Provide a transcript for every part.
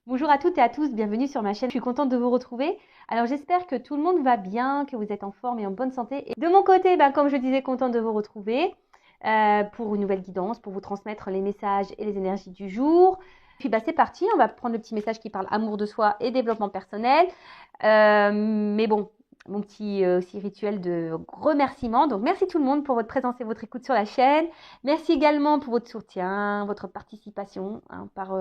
Bonjour à toutes et à tous, bienvenue sur ma chaîne. Je suis contente de vous retrouver. Alors j'espère que tout le monde va bien, que vous êtes en forme et en bonne santé. Et de mon côté, comme je disais, contente de vous retrouver pour une nouvelle guidance, pour vous transmettre les messages et les énergies du jour. Puis c'est parti, on va prendre le petit message qui parle amour de soi et développement personnel. Mais bon, mon petit aussi rituel de remerciement. Donc merci tout le monde pour votre présence et votre écoute sur la chaîne. Merci également pour votre soutien, votre participation par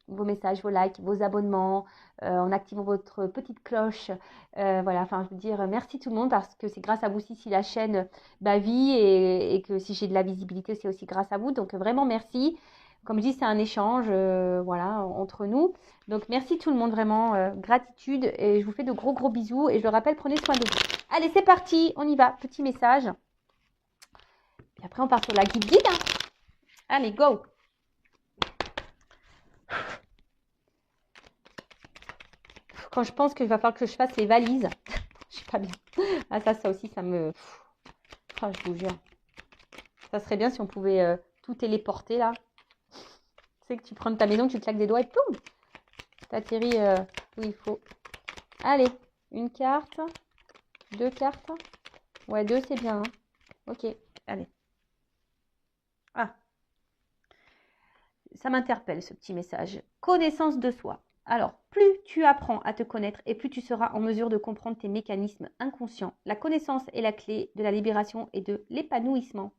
vos messages, vos likes, vos abonnements, en activant votre petite cloche. Voilà, enfin, je veux dire, merci tout le monde parce que c'est grâce à vous aussi si la chaîne vit et que si j'ai de la visibilité, c'est aussi grâce à vous. Donc, vraiment, merci. Comme je dis, c'est un échange voilà, entre nous. Donc, merci tout le monde, vraiment. Gratitude. Et je vous fais de gros, gros bisous. Et je le rappelle, prenez soin de vous. Allez, c'est parti. On y va. Petit message. Et après, on part sur la guide. Allez, go! Quand je pense qu'il va falloir que je fasse les valises, je suis pas bien. Ah ça aussi, ça me... Oh, je vous jure. Ça serait bien si on pouvait tout téléporter, là. Tu sais que tu prends ta maison, tu claques des doigts et poum, t'atterris où il faut. Allez, une carte, deux cartes. Ouais, deux, c'est bien. Hein. Ok, allez. Ah, ça m'interpelle, ce petit message. Connaissance de soi. Alors, plus tu apprends à te connaître et plus tu seras en mesure de comprendre tes mécanismes inconscients. La connaissance est la clé de la libération et de l'épanouissement.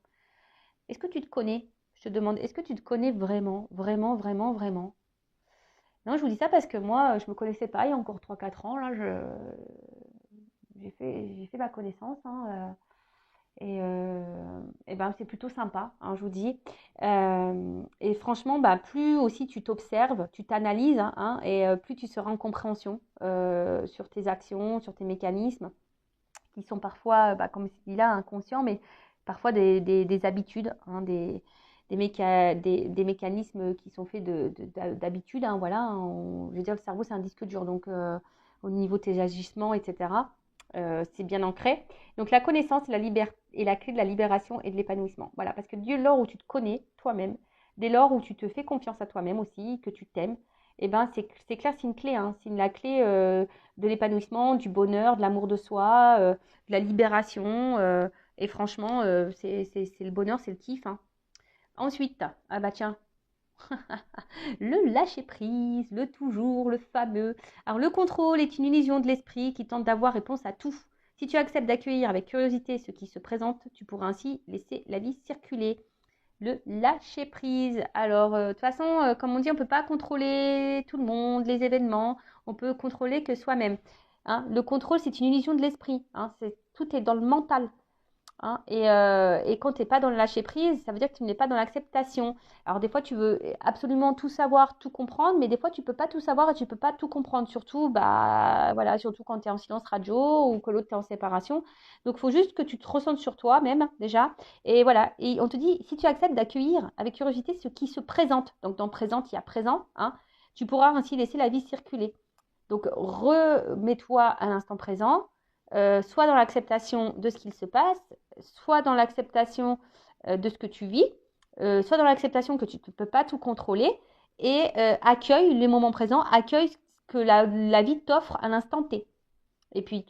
Est-ce que tu te connais? Je te demande, est-ce que tu te connais vraiment, vraiment, vraiment, vraiment? Non, je vous dis ça parce que moi, je ne me connaissais pas il y a encore 3 4 ans. Là, j'ai fait ma connaissance. Et c'est plutôt sympa, je vous dis. Et franchement, plus aussi tu t'observes, tu t'analyses, et plus tu seras en compréhension sur tes actions, sur tes mécanismes, qui sont parfois, comme je dis là, inconscients, mais parfois des habitudes, des mécanismes qui sont faits d'habitude. Voilà, je veux dire, le cerveau, c'est un disque dur, donc au niveau de tes agissements, etc., c'est bien ancré. Donc la connaissance est la clé de la libération et de l'épanouissement. Voilà, parce que dès lors où tu te connais toi-même, dès lors où tu te fais confiance à toi-même aussi, que tu t'aimes, c'est clair, c'est une clé, c'est la clé de l'épanouissement, du bonheur, de l'amour de soi, de la libération. Et franchement, c'est le bonheur, c'est le kiff. Ensuite, ah bah tiens, le lâcher prise, le toujours, le fameux. Alors le contrôle est une illusion de l'esprit qui tente d'avoir réponse à tout. Si tu acceptes d'accueillir avec curiosité ce qui se présente, tu pourras ainsi laisser la vie circuler. Le lâcher prise. Alors, de toute façon, comme on dit, on ne peut pas contrôler tout le monde, les événements. On peut contrôler que soi-même. Le contrôle, c'est une illusion de l'esprit. Tout est dans le mental. Et quand tu n'es pas dans le lâcher prise, ça veut dire que tu n'es pas dans l'acceptation. Alors des fois, tu veux absolument tout savoir, tout comprendre, mais des fois, tu peux pas tout savoir et tu peux pas tout comprendre. Surtout, voilà, surtout quand tu es en silence radio ou que l'autre est en séparation. Donc, il faut juste que tu te ressentes sur toi-même déjà. Et voilà, et on te dit, si tu acceptes d'accueillir avec curiosité ce qui se présente, donc dans présent, il y a présent, tu pourras ainsi laisser la vie circuler. Donc, remets-toi à l'instant présent, soit dans l'acceptation de ce qu'il se passe, soit dans l'acceptation de ce que tu vis, soit dans l'acceptation que tu ne peux pas tout contrôler, et accueille les moments présents, accueille ce que la vie t'offre à l'instant T. Et puis,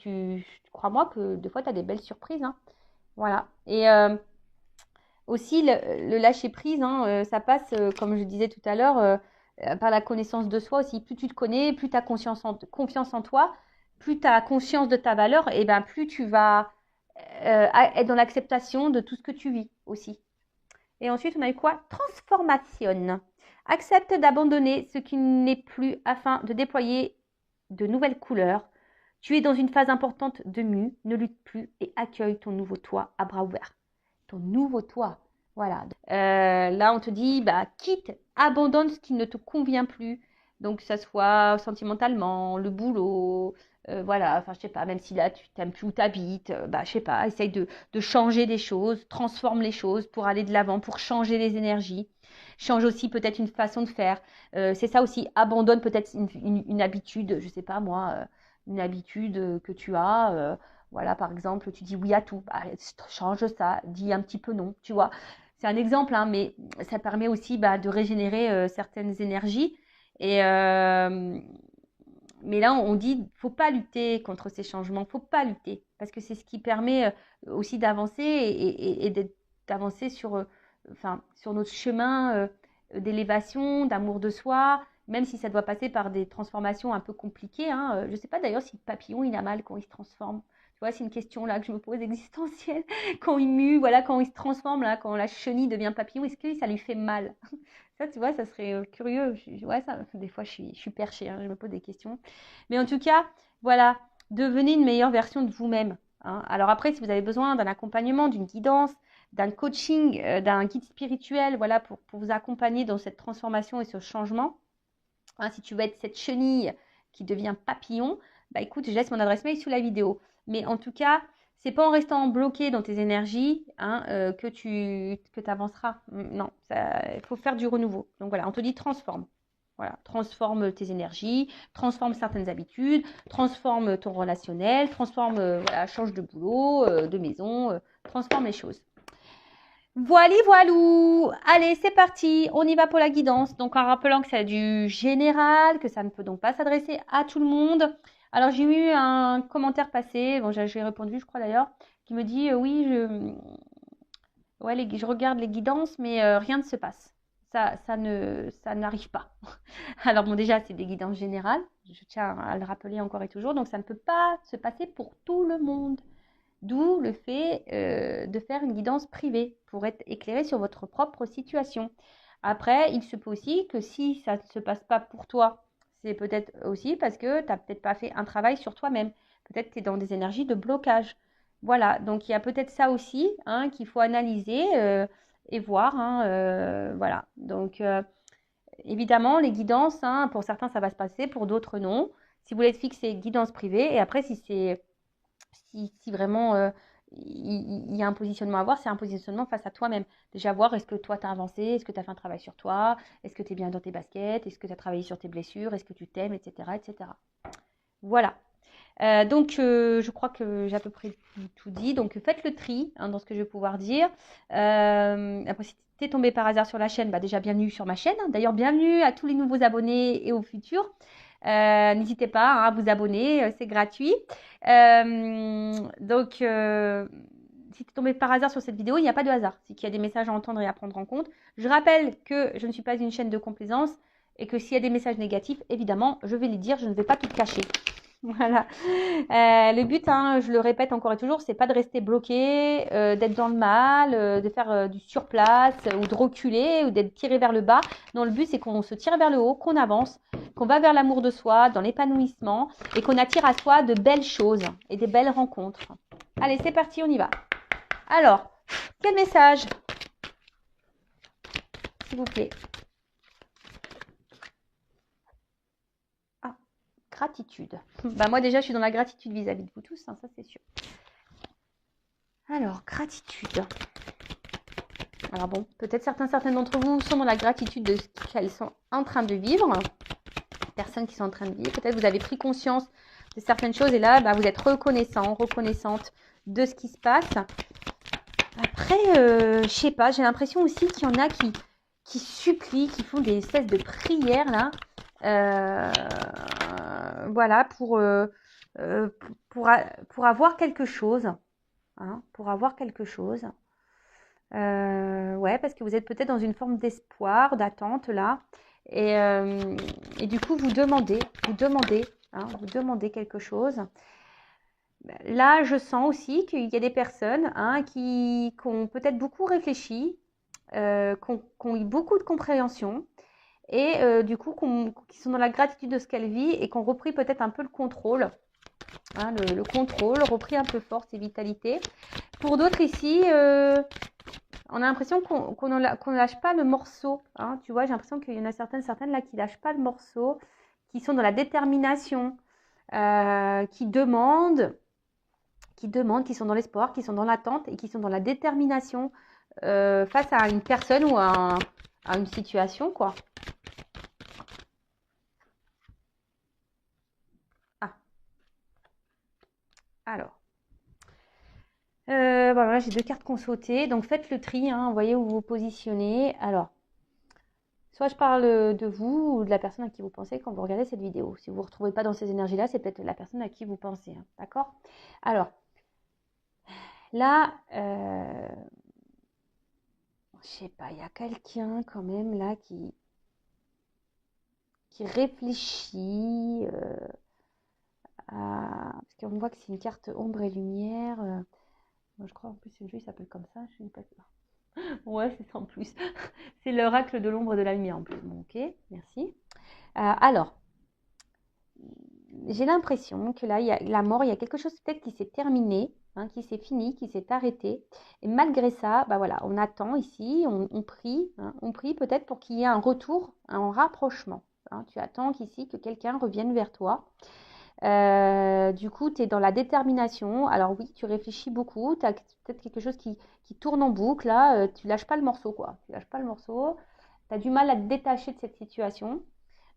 crois-moi que des fois, tu as des belles surprises. Voilà. Et aussi, le lâcher-prise, ça passe, comme je disais tout à l'heure, par la connaissance de soi aussi. Plus tu te connais, plus tu as confiance en toi, plus tu as conscience de ta valeur, et plus tu vas être dans l'acceptation de tout ce que tu vis aussi. Et ensuite, on a eu quoi? Transformation. Accepte d'abandonner ce qui n'est plus afin de déployer de nouvelles couleurs. Tu es dans une phase importante de mue, ne lutte plus et accueille ton nouveau toi à bras ouverts. Ton nouveau toi. Voilà. Là, on te dit, quitte, abandonne ce qui ne te convient plus. Donc, que ça soit sentimentalement, le boulot, voilà, enfin, je sais pas, même si là, tu n'aimes plus où tu habites, je sais pas, essaye de changer des choses, transforme les choses pour aller de l'avant, pour changer les énergies. Change aussi peut-être une façon de faire. C'est ça aussi, abandonne peut-être une habitude, je sais pas moi, une habitude que tu as. Voilà, par exemple, tu dis oui à tout. Change ça, dis un petit peu non, tu vois. C'est un exemple, mais ça permet aussi de régénérer certaines énergies Et, mais là, on dit, faut pas lutter contre ces changements, faut pas lutter, parce que c'est ce qui permet aussi d'avancer d'avancer sur, enfin, sur notre chemin d'élévation, d'amour de soi, même si ça doit passer par des transformations un peu compliquées. Hein. Je ne sais pas d'ailleurs si le papillon, il a mal quand il se transforme. Tu vois, c'est une question là que je me pose existentielle. Quand il mue, voilà, quand il se transforme, là, quand la chenille devient papillon, est-ce que ça lui fait mal? Ça, tu vois, ça serait curieux. Ouais, ça, des fois, je suis perchée, hein, je me pose des questions. Mais en tout cas, voilà, devenez une meilleure version de vous-même. Hein. Alors après, si vous avez besoin d'un accompagnement, d'une guidance, d'un coaching, d'un guide spirituel, voilà, pour vous accompagner dans cette transformation et ce changement, hein, si tu veux être cette chenille qui devient papillon, bah écoute, je laisse mon adresse mail sous la vidéo. Mais en tout cas, c'est pas en restant bloqué dans tes énergies hein, que tu avanceras. Non, il faut faire du renouveau. Donc voilà, on te dit transforme. Voilà, transforme tes énergies, transforme certaines habitudes, transforme ton relationnel, transforme, voilà, change de boulot, de maison, transforme les choses. Voilà, voilou. Allez, c'est parti. On y va pour la guidance. Donc, en rappelant que c'est du général, que ça ne peut donc pas s'adresser à tout le monde. Alors, j'ai eu un commentaire passé, bon, j'ai répondu, je crois d'ailleurs, qui me dit oui, je regarde les guidances, mais rien ne se passe. Ça n'arrive pas. Alors, bon, déjà, c'est des guidances générales. Je tiens à le rappeler encore et toujours. Donc, ça ne peut pas se passer pour tout le monde. D'où le fait de faire une guidance privée pour être éclairé sur votre propre situation. Après, il se peut aussi que si ça ne se passe pas pour toi, c'est peut-être aussi parce que tu n'as peut-être pas fait un travail sur toi-même. Peut-être que tu es dans des énergies de blocage. Voilà, donc il y a peut-être ça aussi hein, qu'il faut analyser et voir. Hein, voilà, donc évidemment, les guidances, hein, pour certains, ça va se passer, pour d'autres, non. Si vous voulez être fixé, guidance privée. Et après, si vraiment il y a un positionnement à avoir, c'est un positionnement face à toi-même. Déjà voir, est-ce que toi, tu as avancé, est-ce que tu as fait un travail sur toi, est-ce que tu es bien dans tes baskets, est-ce que tu as travaillé sur tes blessures, est-ce que tu t'aimes, etc., etc. Voilà. Donc, je crois que j'ai à peu près tout dit. Donc, faites le tri hein, dans ce que je vais pouvoir dire. Après, si tu es tombé par hasard sur la chaîne, bah, déjà bienvenue sur ma chaîne. D'ailleurs, bienvenue à tous les nouveaux abonnés et aux futurs. N'hésitez pas hein, à vous abonner, c'est gratuit. Donc, si tu es tombé par hasard sur cette vidéo, il n'y a pas de hasard. C'est qu'il y a des messages à entendre et à prendre en compte. Je rappelle que je ne suis pas une chaîne de complaisance et que s'il y a des messages négatifs, évidemment, je vais les dire, je ne vais pas tout cacher. Voilà. Le but, hein, je le répète encore et toujours, c'est pas de rester bloqué, d'être dans le mal, de faire du surplace ou de reculer ou d'être tiré vers le bas. Non, le but, c'est qu'on se tire vers le haut, qu'on avance, qu'on va vers l'amour de soi, dans l'épanouissement et qu'on attire à soi de belles choses et des belles rencontres. Allez, c'est parti, on y va. Alors, quel message, s'il vous plaît? Gratitude. Bah moi déjà, je suis dans la gratitude vis-à-vis de vous tous, hein, ça c'est sûr. Alors, gratitude. Alors bon, peut-être certaines d'entre vous sont dans la gratitude de ce qu'elles sont en train de vivre. Personnes qui sont en train de vivre. Peut-être vous avez pris conscience de certaines choses et là, bah, vous êtes reconnaissante de ce qui se passe. Après, je sais pas, j'ai l'impression aussi qu'il y en a qui supplient, qui font des espèces de prières là. Voilà, pour avoir quelque chose. Hein, pour avoir quelque chose. Ouais, parce que vous êtes peut-être dans une forme d'espoir, d'attente là. Et du coup, vous demandez quelque chose. Là, je sens aussi qu'il y a des personnes hein, qui ont peut-être beaucoup réfléchi, qui ont eu beaucoup de compréhension et du coup qui sont dans la gratitude de ce qu'elles vivent et qui ont repris peut-être un peu le contrôle. Hein, le contrôle, repris un peu force et vitalité. Pour d'autres ici, on a l'impression qu'on ne lâche pas le morceau. Hein, tu vois, j'ai l'impression qu'il y en a certaines là qui ne lâchent pas le morceau, qui sont dans la détermination, qui demandent, qui sont dans l'espoir, qui sont dans l'attente et qui sont dans la détermination face à une personne ou à une situation, quoi. Ah. Alors. Voilà, j'ai deux cartes qu'on sautait. Donc, faites le tri. Hein, vous voyez où vous vous positionnez. Alors, Soit je parle de vous ou de la personne à qui vous pensez quand vous regardez cette vidéo. Si vous ne vous retrouvez pas dans ces énergies-là, c'est peut-être la personne à qui vous pensez. Hein, d'accord? Alors, là, je sais pas, il y a quelqu'un quand même là qui réfléchit parce qu'on voit que c'est une carte ombre et lumière. Moi, je crois en plus une jeu, il s'appelle comme ça. Je sais pas. Ouais, c'est ça en plus. C'est l'oracle de l'ombre et de la lumière en plus. Bon, ok, merci. Alors, j'ai l'impression que là, il y a la mort, il y a quelque chose peut-être qui s'est terminé, hein, qui s'est fini, qui s'est arrêté. Et malgré ça, bah voilà, on attend ici, on prie, hein, on prie peut-être pour qu'il y ait un retour, un rapprochement. Hein. Tu attends qu'ici, que quelqu'un revienne vers toi. Du coup, tu es dans la détermination. Alors oui, tu réfléchis beaucoup. Tu as peut-être quelque chose qui tourne en boucle. Là, tu lâches pas le morceau, quoi. Tu lâches pas le morceau. Tu as du mal à te détacher de cette situation.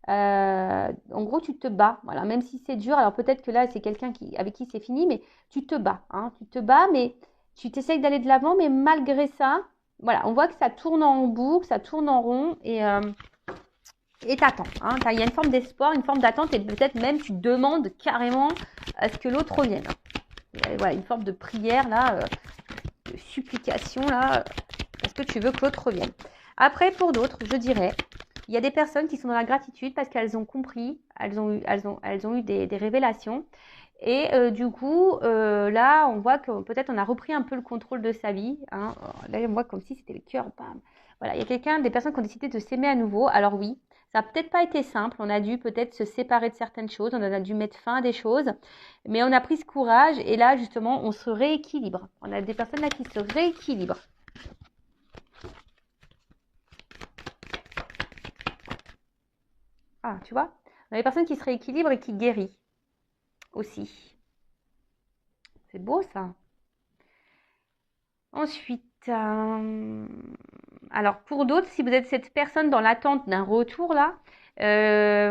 En gros, tu te bats. Voilà, même si c'est dur. Alors peut-être que là, c'est quelqu'un avec qui c'est fini, mais tu te bats. Hein, tu te bats, mais tu t'essayes d'aller de l'avant. Mais malgré ça, voilà, on voit que ça tourne en boucle, ça tourne en rond. Et t'attends. Hein. Il y a une forme d'espoir, une forme d'attente et peut-être même tu demandes carrément à ce que l'autre revienne. Voilà, une forme de prière là, de supplication là, parce que tu veux que l'autre revienne. Après, pour d'autres, je dirais, il y a des personnes qui sont dans la gratitude parce qu'elles ont compris, elles ont eu des révélations. Et du coup, là, on voit que peut-être on a repris un peu le contrôle de sa vie. Hein. Là, on voit comme si c'était le cœur. Bam. Voilà, il y a des personnes qui ont décidé de s'aimer à nouveau. Alors oui, ça n'a peut-être pas été simple. On a dû peut-être se séparer de certaines choses. On a dû mettre fin à des choses. Mais on a pris ce courage. Et là, justement, on se rééquilibre. On a des personnes là qui se rééquilibrent. Ah, tu vois, on a des personnes qui se rééquilibrent et qui guérissent aussi. C'est beau ça. Ensuite, alors pour d'autres, si vous êtes cette personne dans l'attente d'un retour là,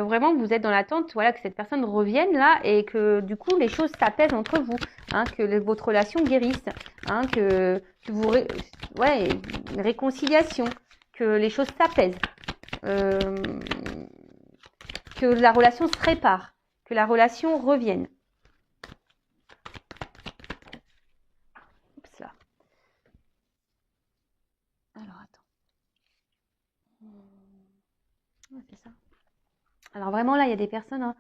vraiment vous êtes dans l'attente, voilà, que cette personne revienne là et que du coup les choses s'apaisent entre vous, hein, que votre relation guérisse, hein, que vous, ouais, une réconciliation, que les choses s'apaisent, que la relation se répare, que la relation revienne. Oups là. Alors attends. Ouais, c'est ça. Alors vraiment là, il y a des personnes hein,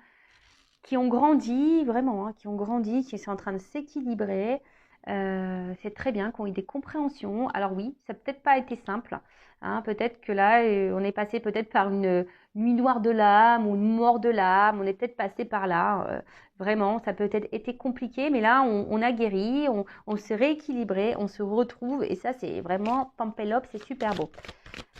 qui ont grandi, vraiment, hein, qui ont grandi, qui sont en train de s'équilibrer. C'est très bien, qui ont eu des compréhensions. Alors oui, ça n'a peut-être pas été simple. Hein, peut-être que là, on est passé peut-être par une nuit noire de l'âme ou une mort de l'âme. On est peut-être passé par là. Vraiment, ça a peut-être été compliqué, mais là, on a guéri, on s'est rééquilibré, on se retrouve. Et ça, c'est vraiment Pampelop, c'est super beau.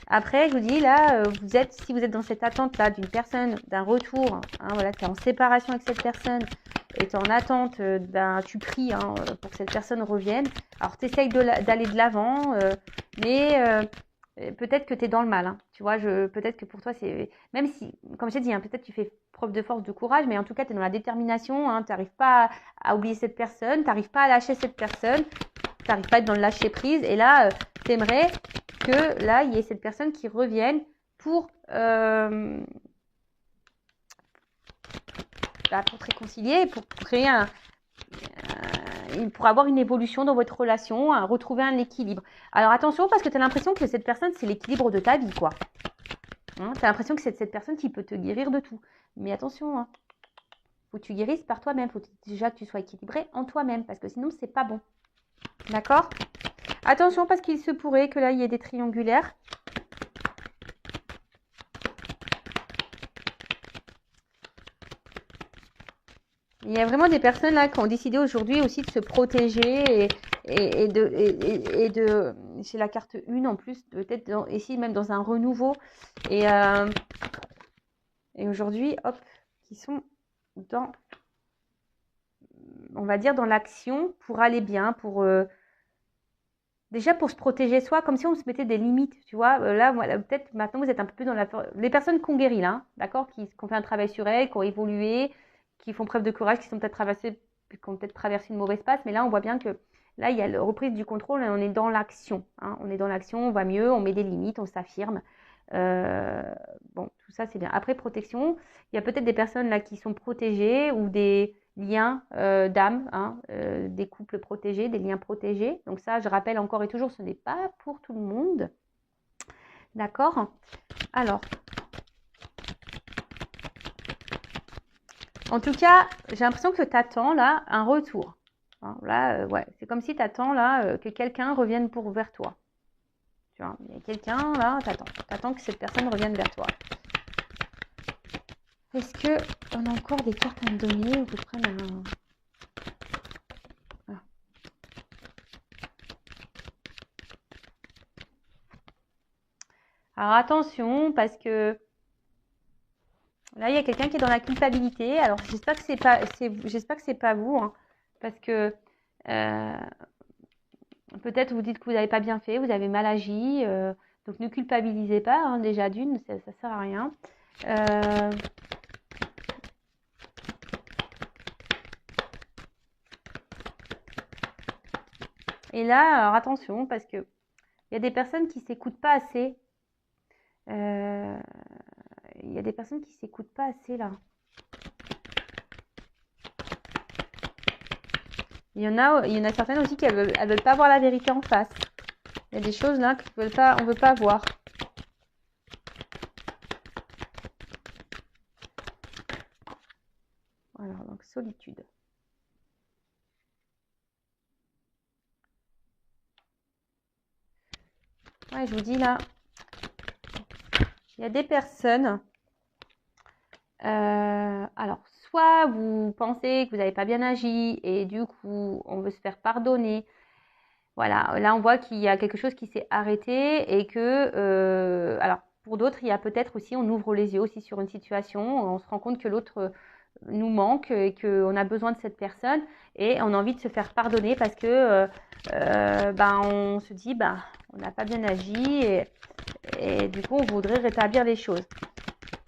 Après, je vous dis, là, si vous êtes dans cette attente-là d'une personne, d'un retour, hein, voilà, tu es en séparation avec cette personne et tu es en attente tu pries hein, pour que cette personne revienne. Alors, tu essayes d'aller de l'avant, mais peut-être que tu es dans le mal. Hein, tu vois, peut-être que pour toi, c'est. Même si, comme j'ai dit, hein, peut-être tu fais preuve de force, de courage, mais en tout cas, tu es dans la détermination. Hein, tu n'arrives pas à oublier cette personne, tu n'arrives pas à lâcher cette personne, tu n'arrives pas à être dans le lâcher prise. Et là, tu aimerais que là, il y ait cette personne qui revienne pour te réconcilier, pour créer pour avoir une évolution dans votre relation, retrouver un équilibre. Alors attention, parce que tu as l'impression que cette personne, c'est l'équilibre de ta vie, quoi. Hein, tu as l'impression que c'est cette personne qui peut te guérir de tout. Mais attention, hein, faut que tu guérisses par toi-même. Faut déjà que tu sois équilibré en toi-même, parce que sinon, c'est pas bon. D'accord ? Attention, parce qu'il se pourrait que là, il y ait des triangulaires. Il y a vraiment des personnes là qui ont décidé aujourd'hui aussi de se protéger et de c'est la carte 1 en plus, peut-être ici même dans un renouveau. Et aujourd'hui, hop, qui sont dans, on va dire, dans l'action pour aller bien, déjà pour se protéger soi, comme si on se mettait des limites, tu vois. Là, peut-être maintenant vous êtes un peu plus dans les personnes qui ont guéri là, d'accord, qui ont fait un travail sur elles, qui ont évolué, qui font preuve de courage, qui ont peut-être traversé une mauvaise passe, mais là on voit bien que là il y a la reprise du contrôle et on est dans l'action, hein. On est dans l'action, on va mieux, on met des limites, on s'affirme. Euh, bon, tout ça, c'est bien. Après, protection, il y a peut-être des personnes là qui sont protégées ou des liens d'âme, hein, des couples protégés, des liens protégés. Donc ça, je rappelle encore et toujours, ce n'est pas pour tout le monde. D'accord? Alors, en tout cas, j'ai l'impression que tu attends là un retour. Hein, là, ouais, c'est comme si tu attends là que quelqu'un revienne vers toi. Tu vois, il y a quelqu'un là, t'attends que cette personne revienne vers toi. Est-ce que on a encore des cartes à me donner ou que je prenne un... Ah. Alors attention, parce que là, il y a quelqu'un qui est dans la culpabilité. Alors j'espère que c'est pas vous, hein, parce que peut-être vous dites que vous n'avez pas bien fait, vous avez mal agi, donc ne culpabilisez pas, hein, déjà d'une, ça sert à rien. Et là, alors attention, parce que il y a des personnes qui s'écoutent pas assez. Il y a des personnes qui s'écoutent pas assez là. Il y en a certaines aussi qui elles veulent pas voir la vérité en face. Il y a des choses là qu'on veut pas voir. Voilà, donc solitude. Ouais, je vous dis là, il y a des personnes. Alors, soit vous pensez que vous n'avez pas bien agi et du coup, on veut se faire pardonner. Voilà, là, on voit qu'il y a quelque chose qui s'est arrêté et que, alors, pour d'autres, il y a peut-être aussi, on ouvre les yeux aussi sur une situation, on se rend compte que l'autre nous manque et qu'on a besoin de cette personne et on a envie de se faire pardonner parce que ben, on se dit, ben, on n'a pas bien agi et du coup, on voudrait rétablir les choses.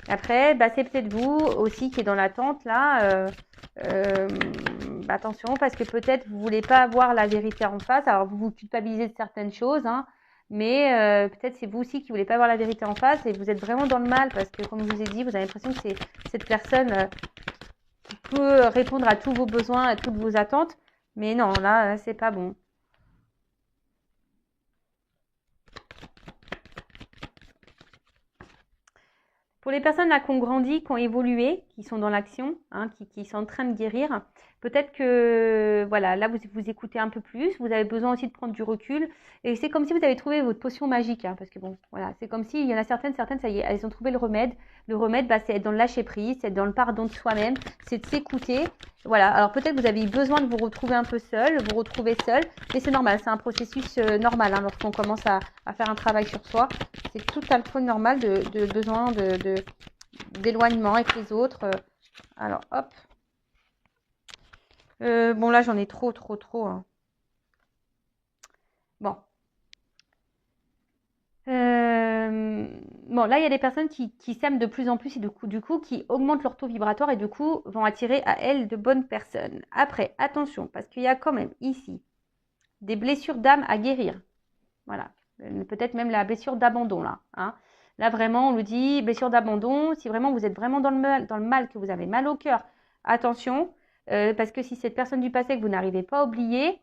Après, bah, c'est peut-être vous aussi qui est dans l'attente là. Bah, attention parce que peut-être vous voulez pas avoir la vérité en face. Alors vous vous culpabilisez de certaines choses, hein, mais peut-être c'est vous aussi qui voulez pas avoir la vérité en face et vous êtes vraiment dans le mal parce que comme je vous ai dit, vous avez l'impression que c'est cette personne qui peut répondre à tous vos besoins, à toutes vos attentes. Mais non, là, c'est pas bon. Pour les personnes là qui ont grandi, qui ont évolué, qui sont dans l'action, hein, qui sont en train de guérir, peut-être que voilà, là vous écoutez un peu plus, vous avez besoin aussi de prendre du recul, et c'est comme si vous avez trouvé votre potion magique, hein, parce que bon, voilà, c'est comme si il y en a certaines, ça y est, elles ont trouvé le remède. Le remède, bah, c'est être dans le lâcher prise, c'est être dans le pardon de soi-même, c'est de s'écouter. Voilà, alors peut-être que vous avez eu besoin de vous retrouver un peu seul, vous retrouver seul, mais c'est normal, c'est un processus normal hein, lorsqu'on commence à faire un travail sur soi. C'est tout à fait normal de besoin d'éloignement avec les autres. Alors, hop. Bon, là, j'en ai trop. Hein. Bon. Bon, là, il y a des personnes qui s'aiment de plus en plus et du coup, qui augmentent leur taux vibratoire et du coup, vont attirer à elles de bonnes personnes. Après, attention, parce qu'il y a quand même ici des blessures d'âme à guérir. Voilà. Peut-être même la blessure d'abandon, là. Hein. Là, vraiment, on nous dit blessure d'abandon. Si vraiment vous êtes vraiment dans le mal, que vous avez mal au cœur, attention. Parce que si cette personne du passé que vous n'arrivez pas à oublier,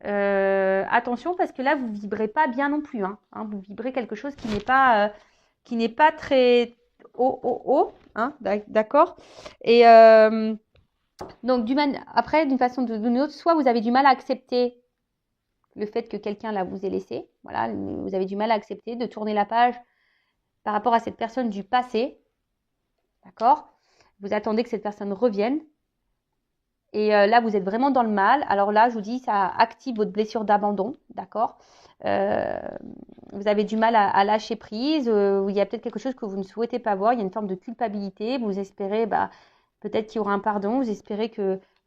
attention parce que là, vous ne vibrez pas bien non plus. Hein. Vous vibrez quelque chose qui n'est pas très haut. Hein, d'accord. Et donc, après, d'une façon ou d'une autre, soit vous avez du mal à accepter le fait que quelqu'un là vous ait laissé. Voilà, vous avez du mal à accepter de tourner la page par rapport à cette personne du passé. D'accord? Vous attendez que cette personne revienne. Et là, vous êtes vraiment dans le mal. Alors là, je vous dis, ça active votre blessure d'abandon. D'accord? Vous avez du mal à lâcher prise. Il y a peut-être quelque chose que vous ne souhaitez pas voir. Il y a une forme de culpabilité. Vous espérez, peut-être qu'il y aura un pardon. Vous espérez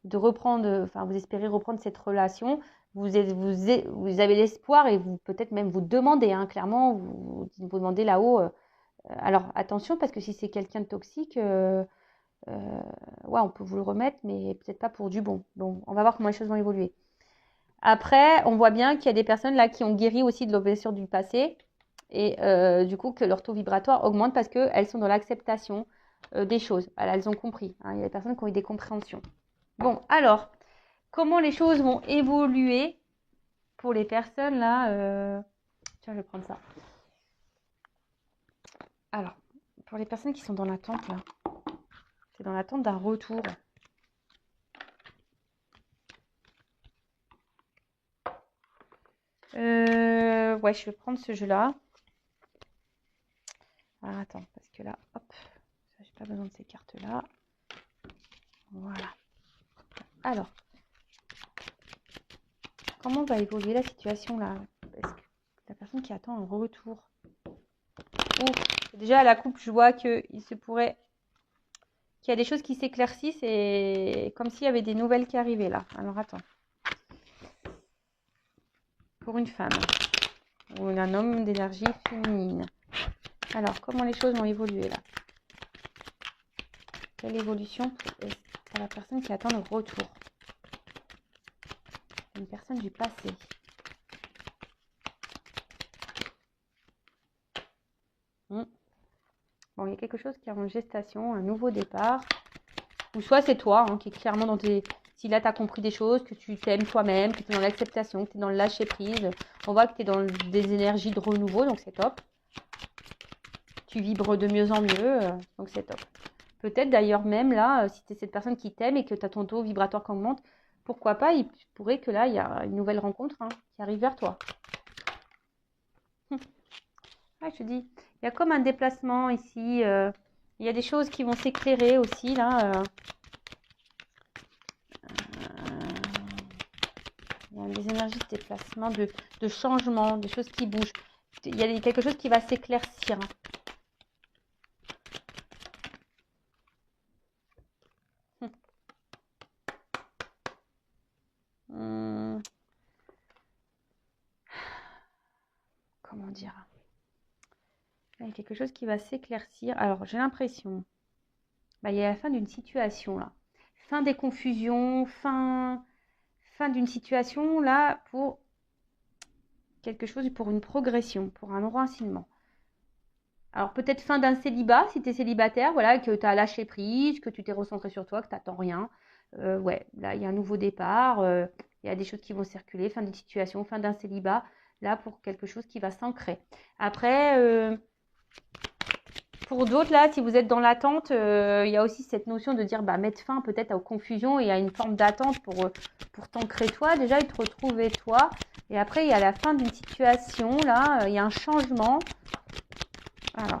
vous espérez reprendre cette relation. Vous avez l'espoir et vous peut-être même vous demandez, hein, clairement, vous demandez là-haut. Alors attention, parce que si c'est quelqu'un de toxique, ouais, on peut vous le remettre, mais peut-être pas pour du bon. Bon, on va voir comment les choses vont évoluer. Après, on voit bien qu'il y a des personnes là qui ont guéri aussi de leurs blessures du passé. Et du coup, que leur taux vibratoire augmente parce qu'elles sont dans l'acceptation des choses. Voilà, elles ont compris. Hein. Il y a des personnes qui ont eu des compréhensions. Bon, alors, comment les choses vont évoluer pour les personnes là Tiens, je vais prendre ça. Alors, pour les personnes qui sont dans l'attente là, c'est dans l'attente d'un retour. Ouais, je vais prendre ce jeu-là. Alors, attends, parce que là, hop, j'ai pas besoin de ces cartes-là. Voilà. Alors, comment va évoluer la situation là? Est-ce que la personne qui attend un retour? Déjà à la coupe, je vois qu'il se pourrait qu'il y a des choses qui s'éclaircissent et comme s'il y avait des nouvelles qui arrivaient là. Alors attends. Pour une femme ou un homme d'énergie féminine. Alors, comment les choses vont évoluer là? Quelle évolution pour la personne qui attend le retour? Une personne du passé. Bon, il y a quelque chose qui est en gestation, un nouveau départ. Ou soit c'est toi qui est clairement dans tes... Si là, tu as compris des choses, que tu t'aimes toi-même, que tu es dans l'acceptation, que tu es dans le lâcher-prise. On voit que tu es dans des énergies de renouveau, donc c'est top. Tu vibres de mieux en mieux, donc c'est top. Peut-être d'ailleurs même là, si tu es cette personne qui t'aime et que tu as ton taux vibratoire qui augmente, pourquoi pas, il pourrait que là, il y a une nouvelle rencontre qui arrive vers toi. Ouais, je te dis, il y a comme un déplacement ici. Il y a des choses qui vont s'éclairer aussi là. Il y a des énergies de déplacement, de changement, des choses qui bougent. Il y a quelque chose qui va s'éclaircir. Comment dire? Il y a quelque chose qui va s'éclaircir. Alors, j'ai l'impression, il y a la fin d'une situation là. Fin des confusions, fin d'une situation là pour quelque chose, pour une progression, pour un enracinement. Alors peut-être fin d'un célibat, si tu es célibataire, voilà, que tu as lâché prise, que tu t'es recentré sur toi, que tu n'attends rien. Ouais, là, il y a un nouveau départ, il y a des choses qui vont circuler, fin d'une situation, fin d'un célibat, là, pour quelque chose qui va s'ancrer. Après, pour d'autres, là, si vous êtes dans l'attente, il y a aussi cette notion de dire, mettre fin peut-être aux confusions et à une forme d'attente pour t'ancrer toi, déjà, et te retrouver toi. Et après, il y a la fin d'une situation, là, il y a un changement. Alors.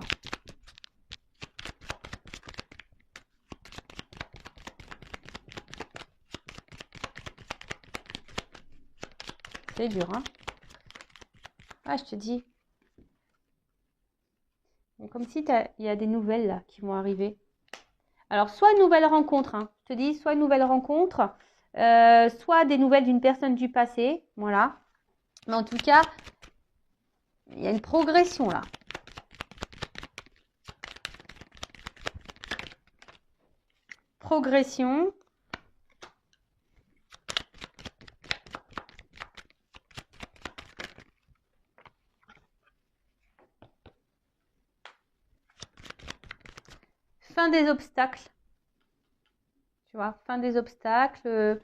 C'est dur, hein? Ah, je te dis. Comme si il y a des nouvelles là qui vont arriver. Alors, soit une nouvelle rencontre, hein. Je te dis, soit une nouvelle rencontre, soit des nouvelles d'une personne du passé. Voilà. Mais en tout cas, il y a une progression là. Progression. Fin des obstacles. Tu vois, fin des obstacles.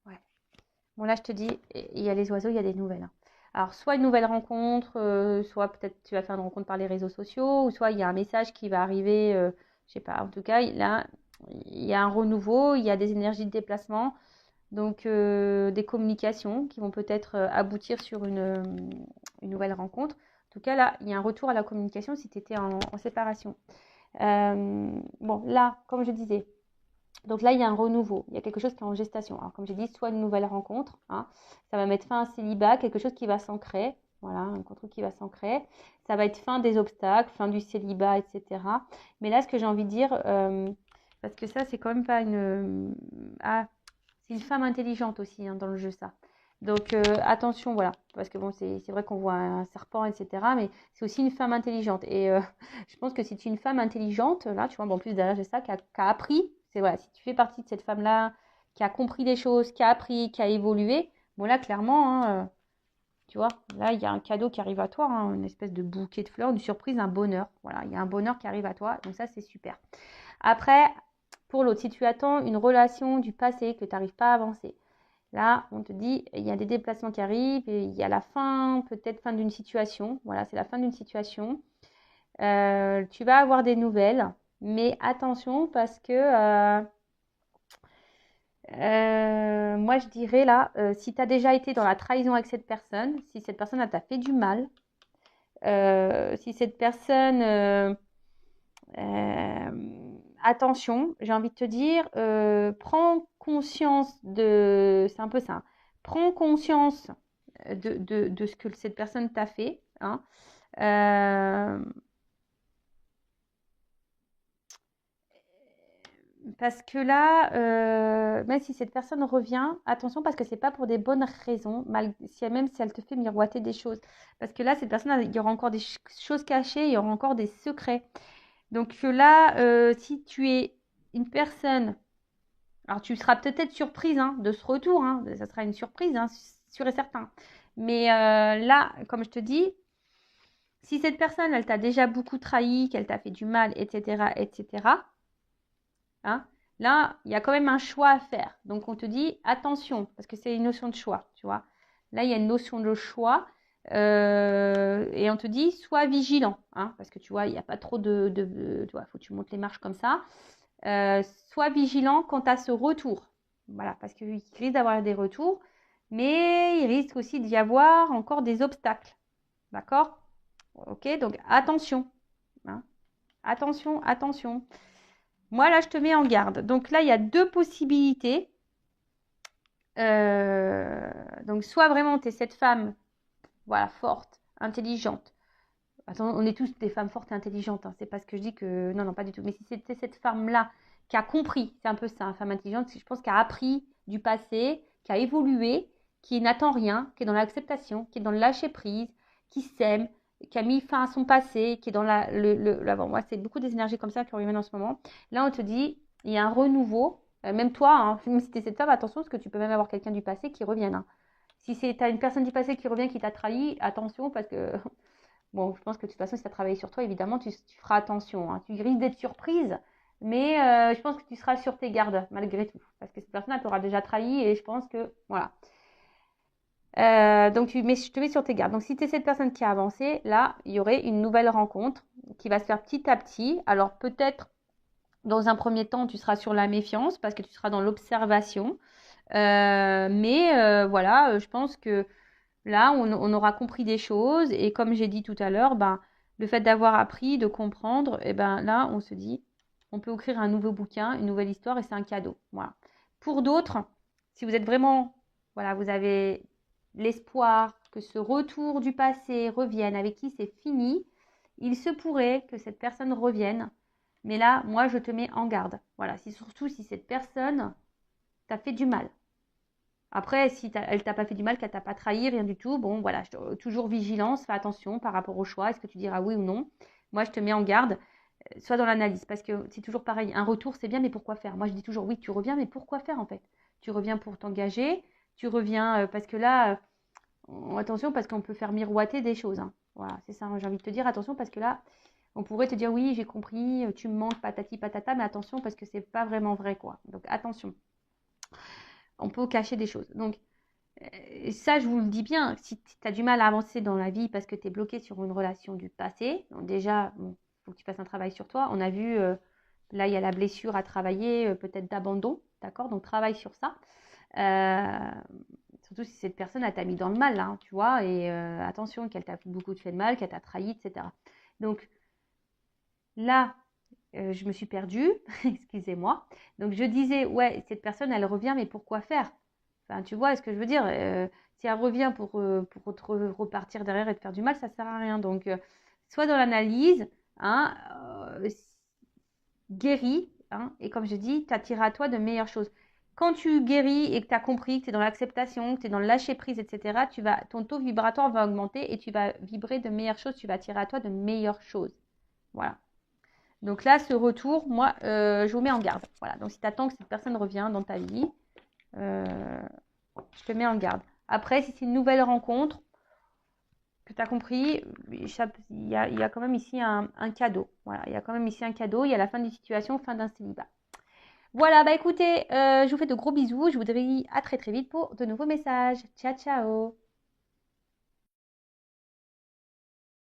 Ouais. Bon, là, je te dis, il y a les oiseaux, il y a des nouvelles. Hein. Alors, soit une nouvelle rencontre, soit peut-être tu vas faire une rencontre par les réseaux sociaux, ou soit il y a un message qui va arriver, je sais pas. En tout cas, là, il y a un renouveau, il y a des énergies de déplacement, donc des communications qui vont peut-être aboutir sur une nouvelle rencontre. En tout cas, là, il y a un retour à la communication si tu étais en séparation. Bon, là, comme je disais, donc là, il y a un renouveau, il y a quelque chose qui est en gestation. Alors, comme j'ai dit, soit une nouvelle rencontre, ça va mettre fin à un célibat, quelque chose qui va s'ancrer, voilà, un contrôle qui va s'ancrer. Ça va être fin des obstacles, fin du célibat, etc. Mais là, ce que j'ai envie de dire, parce que ça, c'est quand même pas une... C'est une femme intelligente aussi hein, dans le jeu, ça. Donc, attention, voilà. Parce que bon, c'est vrai qu'on voit un serpent, etc. Mais c'est aussi une femme intelligente. Et je pense que si tu es une femme intelligente, là, tu vois, bon, en plus derrière, j'ai ça, qui a appris. C'est voilà, si tu fais partie de cette femme-là, qui a compris des choses, qui a appris, qui a évolué, bon, là, clairement, hein, tu vois, là, il y a un cadeau qui arrive à toi, hein, une espèce de bouquet de fleurs, une surprise, un bonheur. Voilà, il y a un bonheur qui arrive à toi. Donc, ça, c'est super. Après, pour l'autre, si tu attends une relation du passé que tu n'arrives pas à avancer, là, on te dit, il y a des déplacements qui arrivent, et il y a la fin, peut-être fin d'une situation. Voilà, c'est la fin d'une situation. Tu vas avoir des nouvelles, mais attention parce que moi, je dirais là, si tu as déjà été dans la trahison avec cette personne, si cette personne elle t'a fait du mal, si cette personne attention, j'ai envie de te dire, prends conscience de... C'est un peu ça. Prends conscience de ce que cette personne t'a fait. Hein. Euh, parce que là, même si cette personne revient, attention parce que c'est pas pour des bonnes raisons, même si elle te fait miroiter des choses. Parce que là, cette personne, il y aura encore des choses cachées, il y aura encore des secrets. Donc là, si tu es une personne, alors tu seras peut-être surprise hein, de ce retour, hein, ça sera une surprise, hein, sûr et certain. Mais là, comme je te dis, si cette personne, elle t'a déjà beaucoup trahi, qu'elle t'a fait du mal, etc., etc., hein, là, il y a quand même un choix à faire. Donc on te dit attention, parce que c'est une notion de choix, tu vois. Là, il y a une notion de choix. Et on te dit sois vigilant, hein, parce que tu vois, il n'y a pas trop tu vois, faut que tu montes les marches comme ça. Sois vigilant quant à ce retour. Voilà, parce qu'il risque d'avoir des retours, mais il risque aussi d'y avoir encore des obstacles. D'accord? Ok, donc attention. Hein. Attention, attention. Moi, là, je te mets en garde. Donc là, il y a deux possibilités. Donc, soit vraiment, tu es cette femme, voilà, forte, intelligente. Attends, on est tous des femmes fortes et intelligentes. Hein. C'est pas ce que je dis que... Non, non, pas du tout. Mais si c'était cette femme-là qui a compris, c'est un peu ça, une femme intelligente, je pense qu'elle a appris du passé, qui a évolué, qui n'attend rien, qui est dans l'acceptation, qui est dans le lâcher-prise, qui s'aime, qui a mis fin à son passé, qui est dans l'avant. Moi, c'est beaucoup des énergies comme ça qui reviennent en ce moment. Là, on te dit, il y a un renouveau. Même toi, hein, même si tu es cette femme, attention, parce que tu peux même avoir quelqu'un du passé qui revienne. Hein. Si tu as une personne du passé qui revient, qui t'a trahi, attention, parce que bon, je pense que de toute façon, si tu as travaillé sur toi, évidemment, tu feras attention. Hein. Tu risques d'être surprise, mais je pense que tu seras sur tes gardes, malgré tout. Parce que cette personne, elle t'aura déjà trahi et je pense que, voilà. Donc, je te mets sur tes gardes. Donc, si tu es cette personne qui a avancé, là, il y aurait une nouvelle rencontre qui va se faire petit à petit. Alors, peut-être, dans un premier temps, tu seras sur la méfiance parce que tu seras dans l'observation. Mais voilà, je pense que là, on aura compris des choses et comme j'ai dit tout à l'heure, ben, le fait d'avoir appris, de comprendre, et ben là, on se dit, on peut écrire un nouveau bouquin, une nouvelle histoire et c'est un cadeau. Voilà. Pour d'autres, si vous êtes vraiment, voilà, vous avez l'espoir que ce retour du passé revienne, avec qui c'est fini, il se pourrait que cette personne revienne. Mais là, moi, je te mets en garde. Voilà, surtout si cette personne t'a fait du mal. Après, si elle t'a pas fait du mal, qu'elle t'a pas trahi, rien du tout, bon, voilà, toujours vigilance, fais attention par rapport au choix, est-ce que tu diras oui ou non. Moi, je te mets en garde, sois dans l'analyse, parce que c'est toujours pareil, un retour, c'est bien, mais pourquoi faire? Moi, je dis toujours oui, tu reviens, mais pourquoi faire en fait? Tu reviens pour t'engager, tu reviens parce que là, attention, parce qu'on peut faire miroiter des choses. Hein. Voilà, c'est ça, j'ai envie de te dire, attention, parce que là, on pourrait te dire oui, j'ai compris, tu me manques, patati patata, mais attention, parce que c'est pas vraiment vrai, quoi. Donc, attention. On peut cacher des choses. Donc, ça, je vous le dis bien, si tu as du mal à avancer dans la vie parce que tu es bloqué sur une relation du passé, donc déjà, bon, faut que tu fasses un travail sur toi. On a vu, là, il y a la blessure à travailler, peut-être d'abandon, d'accord? Donc, travaille sur ça. Surtout si cette personne, elle t'a mis dans le mal, là, hein, tu vois, et attention, qu'elle t'a beaucoup fait de mal, qu'elle t'a trahi, etc. Donc, là, je me suis perdue, excusez-moi. Donc, je disais, ouais, cette personne, elle revient, mais pourquoi faire? Enfin, tu vois ce que je veux dire si elle revient pour repartir derrière et te faire du mal, ça ne sert à rien. Donc, soit dans l'analyse, hein, guéris, hein, et comme je dis, tu attireras à toi de meilleures choses. Quand tu guéris et que tu as compris, que tu es dans l'acceptation, que tu es dans le lâcher prise, etc., ton taux vibratoire va augmenter et tu vas vibrer de meilleures choses, tu vas attirer à toi de meilleures choses. Voilà. Donc là, ce retour, moi, je vous mets en garde. Voilà. Donc si tu attends que cette personne revienne dans ta vie, je te mets en garde. Après, si c'est une nouvelle rencontre, que tu as compris, il y a quand même ici un cadeau. Voilà, il y a quand même ici un cadeau. Il y a la fin d'une situation, fin d'un célibat. Voilà, bah écoutez, je vous fais de gros bisous. Je vous dis à très très vite pour de nouveaux messages. Ciao, ciao.